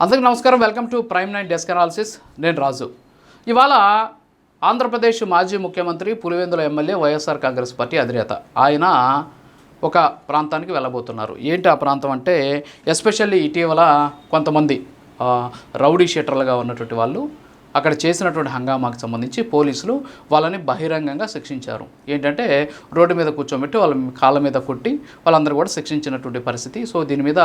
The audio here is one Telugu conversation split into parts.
అందరికీ నమస్కారం. Welcome to prime 9 desk analysis. నేను రాజు. ఇవాళ ఆంధ్రప్రదేశ్ మాజీ ముఖ్యమంత్రి పులివెందుల ఎమ్మెల్యే వైఎస్ఆర్ కాంగ్రెస్ పార్టీ అధినేత ఆయన ఒక ప్రాంతానికి వెళ్ళబోతున్నారు. ఏంటి ఆ ప్రాంతం అంటే ఎస్పెషల్లీ ఇటీవల కొంతమంది రౌడీ షీటర్లుగా ఉన్నటువంటి వాళ్ళు అక్కడ చేసినటువంటి హంగామాకు సంబంధించి పోలీసులు వాళ్ళని బహిరంగంగా శిక్షించారు. ఏంటంటే రోడ్డు మీద కూర్చోబెట్టి వాళ్ళ కాళ్ళ మీద కొట్టి వాళ్ళందరూ కూడా శిక్షించినటువంటి పరిస్థితి. సో దీని మీద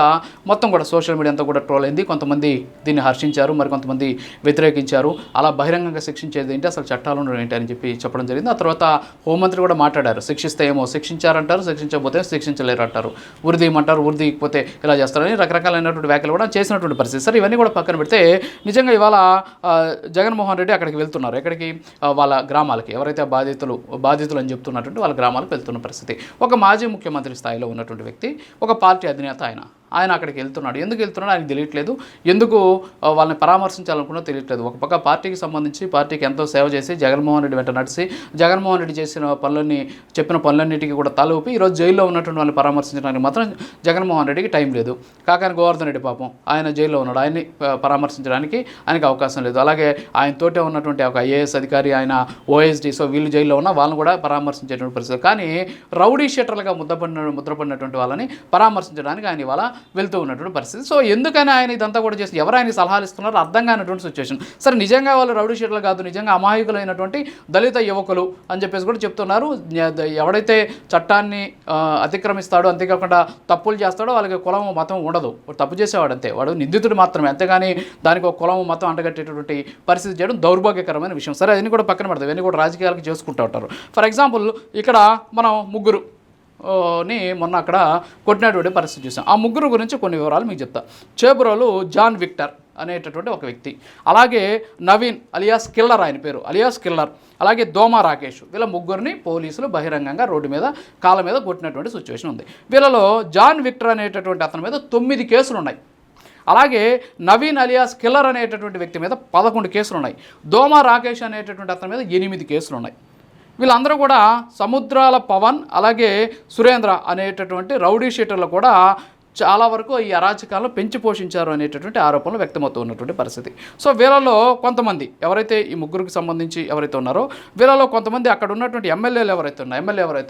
మొత్తం కూడా సోషల్ మీడియా అంతా కూడా ట్రోల్ అయింది. కొంతమంది దీన్ని హర్షించారు, మరి కొంతమంది వ్యతిరేకించారు. అలా బహిరంగంగా శిక్షించేది ఏంటి, అసలు చట్టాలు ఉండడం ఏంటి అని చెప్పి చెప్పడం జరిగింది. ఆ తర్వాత హోంమంత్రి కూడా మాట్లాడారు. శిక్షిస్తే ఏమో శిక్షించారంటారు, శిక్షించకపోతే శిక్షించలేరు అంటారు, ఉరిదీయమంటారు, ఉరిదీయకపోతే ఇలా చేస్తారని రకరకాలైనటువంటి వ్యాఖ్యలు కూడా చేసినటువంటి పరిస్థితి. సరే, ఇవన్నీ కూడా పక్కన పెడితే నిజంగా ఇవాళ జగన్మోహన్ రెడ్డి అక్కడికి వెళ్తున్నారు. ఎక్కడికి? వాళ్ళ గ్రామాలకి. ఎవరైతే బాధితులు అని చెప్తున్నటువంటి వాళ్ళ గ్రామాలకు వెళ్తున్న పరిస్థితి. ఒక మాజీ ముఖ్యమంత్రి స్థాయిలో ఉన్నటువంటి వ్యక్తి, ఒక పార్టీ అధినేత ఆయన అక్కడికి వెళ్తున్నాడు. ఎందుకు వెళ్తున్నాడు ఆయనకు తెలియట్లేదు. ఎందుకు వాళ్ళని పరామర్శించాలనుకున్నా తెలియట్లేదు. ఒక పక్క పార్టీకి సంబంధించి పార్టీకి ఎంతో సేవ చేసి జగన్మోహన్ రెడ్డి వెంట నడిచి జగన్మోహన్ రెడ్డి చెప్పిన పనులన్నిటికీ కూడా తల ఊపి ఈరోజు జైల్లో ఉన్నటువంటి వాళ్ళని పరామర్శించడానికి మాత్రం జగన్మోహన్ రెడ్డికి టైం లేదు. కాకాని గోవర్ధన్ రెడ్డి పాపం ఆయన జైల్లో ఉన్నాడు. ఆయన్ని పరామర్శించడానికి ఆయనకి అవకాశం లేదు. అలాగే ఆయన తోటే ఉన్నటువంటి ఒక ఐఏఎస్ అధికారి, ఆయన ఓఎస్డీ, సో వీళ్ళు జైల్లో ఉన్న వాళ్ళని కూడా పరామర్శించేటువంటి పరిస్థితి. కానీ రౌడీ షీటర్లుగా ముద్రపడినటువంటి వాళ్ళని పరామర్శించడానికి ఆయన ఇవాళ వెళ్తూ ఉన్నటువంటి పరిస్థితి. సో ఎందుకని ఆయన ఇదంతా కూడా చేసి ఎవరు ఆయన సలహాలు ఇస్తున్నారో అర్థం కానటువంటి సిచ్యువేషన్. సరే, నిజంగా వాళ్ళు రౌడీ షీటర్లు కాదు, నిజంగా అమాయకులైనటువంటి దళిత యువకులు అని చెప్పేసి కూడా చెప్తున్నారు. ఎవడైతే చట్టాన్ని అతిక్రమిస్తాడో, అంతేకాకుండా తప్పులు చేస్తాడో వాళ్ళకి కులం మతం ఉండదు. తప్పు చేసేవాడు అంతే, వాడు నిందితుడు మాత్రమే. అంతేగాని దానికి ఒక కులం మతం అంటగట్టేటటువంటి పరిస్థితి చేయడం దౌర్భాగ్యకరమైన విషయం. సరే, అదని కూడా పక్కన పెడతాం. ఇవన్నీ కూడా రాజకీయాలకు చేసుకుంటూ ఉంటారు. ఫర్ ఎగ్జాంపుల్ ఇక్కడ మనం ముగ్గురుని మొన్న అక్కడ కొట్టినటువంటి పరిస్థితి చూసాం. ఆ ముగ్గురు గురించి కొన్ని వివరాలు మీకు చెప్తా. చేబ్రోలు జాన్ విక్టర్ అనేటటువంటి ఒక వ్యక్తి, అలాగే నవీన్ అలియాస్ కిల్లర్, ఆయన పేరు అలియాస్ కిల్లర్, అలాగే దోమా రాకేష్, వీళ్ళ ముగ్గురిని పోలీసులు బహిరంగంగా రోడ్డు మీద కాళ్ళ మీద కొట్టినటువంటి సిచ్యువేషన్ ఉంది. వీళ్ళలో జాన్ విక్టర్ అనేటటువంటి అతని మీద 9 కేసులు ఉన్నాయి. అలాగే నవీన్ అలియాస్ కిల్లర్ అనేటటువంటి వ్యక్తి మీద 11 కేసులు ఉన్నాయి. దోమా రాకేష్ అనేటటువంటి అతని మీద 8 కేసులు ఉన్నాయి. వీళ్ళందరూ కూడా సముద్రాల పవన్, అలాగే సురేంద్ర అనేటటువంటి రౌడీ షీటర్లు కూడా చాలా వరకు ఈ అరాచకాలను పెంచి పోషించారు అనేటటువంటి ఆరోపణలు వ్యక్తమవుతూ ఉన్నటువంటి పరిస్థితి. సో వీళ్ళలో కొంతమంది ఎవరైతే ఈ ముగ్గురికి సంబంధించి ఎవరైతే ఉన్నారో వీళ్ళలో కొంతమంది అక్కడ ఉన్నటువంటి ఎమ్మెల్యే ఎవరైతే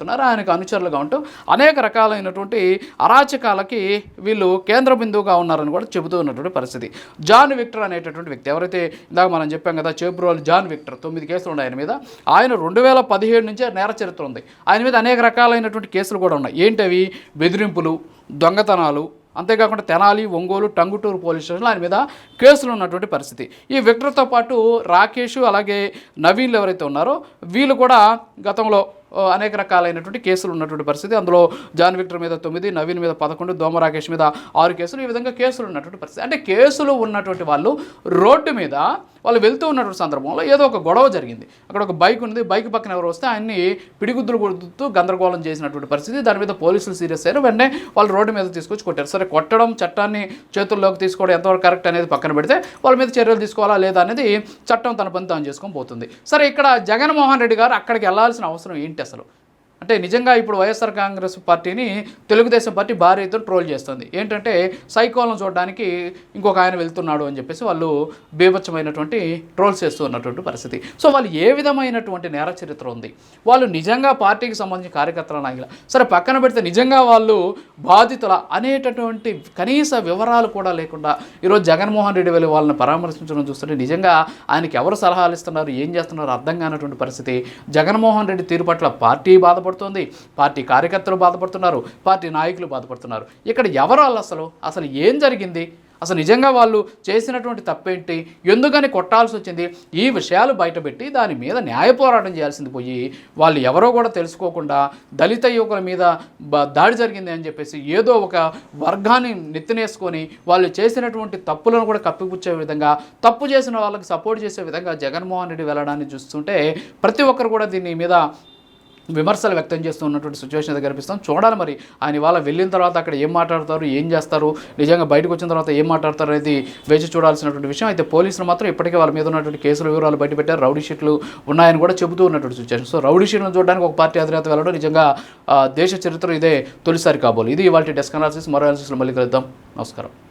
ఉన్నారో ఆయనకు అనుచరులుగా ఉంటూ అనేక రకాలైనటువంటి అరాచకాలకి వీళ్ళు కేంద్ర బిందువుగా ఉన్నారని కూడా చెబుతూ ఉన్నటువంటి పరిస్థితి. జాన్ విక్టర్ అనేటటువంటి వ్యక్తి ఎవరైతే ఇందాక మనం చెప్పాం కదా, చేబ్రోలు జాన్ విక్టర్ 9 కేసులు ఉన్నాయి ఆయన మీద. ఆయన 2017 నుంచే నేర చరిత్ర ఉంది. ఆయన మీద అనేక రకాలైనటువంటి కేసులు కూడా ఉన్నాయి. ఏంటవి? బెదిరింపులు, దొంగతనాలు, అంతేకాకుండా తెనాలి, ఒంగోలు, టంగుటూరు పోలీస్ స్టేషన్లో ఆయన మీద కేసులు ఉన్నటువంటి పరిస్థితి. ఈ విక్టర్తో పాటు రాకేష్, అలాగే నవీన్లు ఎవరైతే ఉన్నారో వీళ్ళు కూడా గతంలో అనేక రకాలైనటువంటి కేసులు ఉన్నటువంటి పరిస్థితి. అందులో జాన్ విక్టర్ మీద 9, నవీన్ మీద 11, దోమ రాకేష్ మీద 6 కేసులు, ఈ విధంగా కేసులు ఉన్నటువంటి పరిస్థితి. అంటే కేసులు ఉన్నటువంటి వాళ్ళు రోడ్డు మీద వాళ్ళు వెళ్తూ ఉన్నటువంటి సందర్భంలో ఏదో ఒక గొడవ జరిగింది. అక్కడ ఒక బైక్ ఉంది, బైక్ పక్కన ఎవరు వస్తే ఆయన్ని పిడిగుద్దులు కొడుతూ గందరగోళం చేసినటువంటి పరిస్థితి. దాని మీద పోలీసులు సీరియస్ అయ్యారు. వెంటనే వాళ్ళు రోడ్డు మీద తీసుకొచ్చి కొట్టారు. సరే, కొట్టడం, చట్టాన్ని చేతుల్లోకి తీసుకోవడం ఎంతవరకు కరెక్ట్ అనేది పక్కన పెడితే వాళ్ళ మీద చర్యలు తీసుకోవాలా లేదా అనేది చట్టం తన పని తాను చేసుకొని పోతుంది. సరే, ఇక్కడ జగన్మోహన్ రెడ్డి గారు అక్కడికి వెళ్లాల్సిన అవసరం ఏంటి అసలు అంటే, నిజంగా ఇప్పుడు వైఎస్ఆర్ కాంగ్రెస్ పార్టీని తెలుగుదేశం పార్టీ భారీ ఎత్తున ట్రోల్ చేస్తుంది. ఏంటంటే సైకోలను చూడడానికి ఇంకొక ఆయన వెళ్తున్నాడు అని చెప్పేసి వాళ్ళు బీభత్సమైనటువంటి ట్రోల్స్ చేస్తూ ఉన్నటువంటి పరిస్థితి. సో వాళ్ళు ఏ విధమైనటువంటి నేర చరిత్ర ఉంది, వాళ్ళు నిజంగా పార్టీకి సంబంధించిన కార్యకర్తల నాయకులు, సరే పక్కన పెడితే నిజంగా వాళ్ళు బాధితుల అనేటటువంటి కనీస వివరాలు కూడా లేకుండా ఈరోజు జగన్మోహన్ రెడ్డి వెళ్ళి వాళ్ళని పరామర్శించడం చూస్తుంటే నిజంగా ఆయనకి ఎవరు సలహాలు ఇస్తున్నారు, ఏం చేస్తున్నారు అర్థం కానటువంటి పరిస్థితి. జగన్మోహన్ రెడ్డి తీరు పట్ల పార్టీ బాధపడుతుంది, పార్టీ కార్యకర్తలు బాధపడుతున్నారు, పార్టీ నాయకులు బాధపడుతున్నారు. ఇక్కడ ఎవరు అసలు ఏం జరిగింది, అసలు నిజంగా వాళ్ళు చేసినటువంటి తప్పేంటి, ఎందుకని కొట్టాల్సి వచ్చింది, ఈ విషయాలు బయటపెట్టి దాని మీద న్యాయ పోరాటం చేయాల్సింది పోయి వాళ్ళు ఎవరో కూడా తెలుసుకోకుండా దళిత యువకుల మీద దాడి జరిగింది అని చెప్పేసి ఏదో ఒక వర్గాన్ని నెత్తినేసుకొని వాళ్ళు చేసినటువంటి తప్పులను కూడా కప్పిపుచ్చే విధంగా, తప్పు చేసిన వాళ్ళకి సపోర్ట్ చేసే విధంగా జగన్మోహన్ రెడ్డి వెళ్ళడాన్ని చూస్తుంటే ప్రతి ఒక్కరు కూడా దీని మీద విమర్శలు వ్యక్తం చేస్తూ ఉన్నటువంటి సిచ్యువేషన్ అయితే కనిపిస్తాం. చూడాలి మరి ఆయన ఇవాళ వెళ్ళిన తర్వాత అక్కడ ఏం మాట్లాడతారు, ఏం చేస్తారు, నిజంగా బయటకు వచ్చిన తర్వాత ఏం మాట్లాడతారు అనేది వేచి చూడాల్సినటువంటి విషయం. అయితే పోలీసులు మాత్రం ఇప్పటికే వాళ్ళ మీద ఉన్నటువంటి కేసుల వివరాలు బయటపెట్టారు. రౌడీ షీట్లు ఉన్నాయని కూడా చెబుతూ ఉన్నటువంటి సిచ్యువేషన్. సో రౌడీ షీట్లను చూడడానికి ఒక పార్టీ అధినేత వెళ్ళడం నిజంగా దేశ చరిత్ర ఇదే తొలిసారి కాబోలు. ఇది ఇవాళ డెస్క్ అనాలిసిస్. మరో అనాలిసిస్లో మళ్ళీ కలుద్దాం. నమస్కారం.